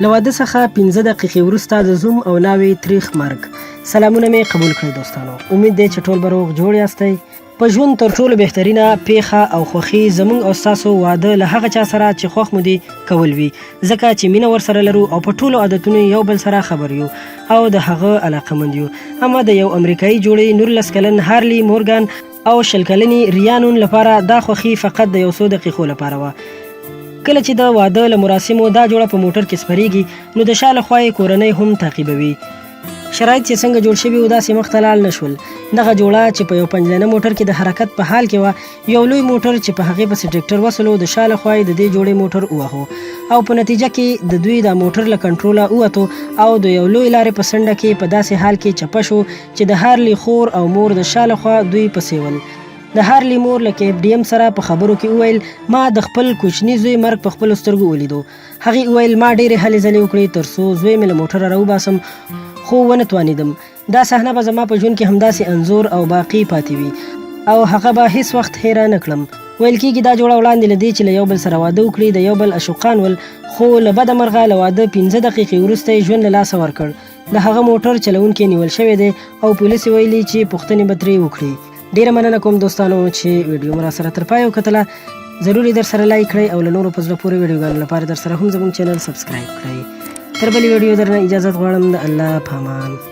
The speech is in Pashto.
له واده څخه 15 دقیقې وروسته د زوم او ناوې تریخ مرګ. سلامونه مې قبول کړئ دوستانو. امید دی چې ټول به روغ جوړ یاستئ. په ژوند تر ټولو بهترینه پیښه او خوښي زموږ او ستاسو واده له هغه چا سره چې خوښ مو دي کول وي، ځکه چې مینه ورسره لرو او په ټولو عادتونو یو بل سره خبر یو او د هغه علاقمند یو. اما د یو امریکایي جوړې 19 کلن هارلی مورګان او 20 کلنې ریانون لپاره دا خوښي فقط د 100 دقیقو لپاره وه. کله چې د واده له مراسمو دا جوړه په موټر کې سپریږي نو د شا له خوا یې کورنۍ هم تعقیبوي. شرایط چې څنګه جوړ شوي و داسې مخته لاړ نه شول. دغه جوړه چې په یو پنځلنه موټر کې د حرکت په حال کې وه، یو لوی موټر چې په هغې پسې ټریکټر وسلو د شا له خوا یې د دې جوړې موټر ووهو او په نتیجه کې د دوی دا موټر له کنټروله ووتو او د یو لوی لارې په څنډه کې په داسې حال کې چپه شو چې د هارلی خور او مور د شا له خوا دوی پسې ول. د هارلی مور له KFDM سره په خبرو کې وویل ما د خپل کوچني زوی مرګ په خپلو سترګو ولیدو. هغې وویل ما ډېرې هلې ځلې وکړې تر څو زوی مې له موټره راوباسم خو ونه توانېدم. دا صحنه به زما په ژوند کې همداسې انځور او باقي پاتې وي او هغه به هیڅ وخت هیره نه کړم. ویل کېږي دا جوړه وړاندې له دې چې له یو بل سره واده وکړي د یو بل عشوقان ول، خو له بده مرغه له واده 15 دقیقې وروسته یې ژوند له لاسه ورکړ. د هغه موټر چلوونکی نیول شوی دی او پولیس ویلي چې پوښتنې به ترې وکړي. ډیره مننه کوم دوستانو چې ویډیو مو راسره تر پایه وکتله. ضروري در سره لایک کړئ او له نورو په زړه پورې ویډیوګانو لپاره در سره هم زموږ چینل سبسکرایب کړئ. تر بلې ویډیو درنه اجازت غواړم. د الله په امان.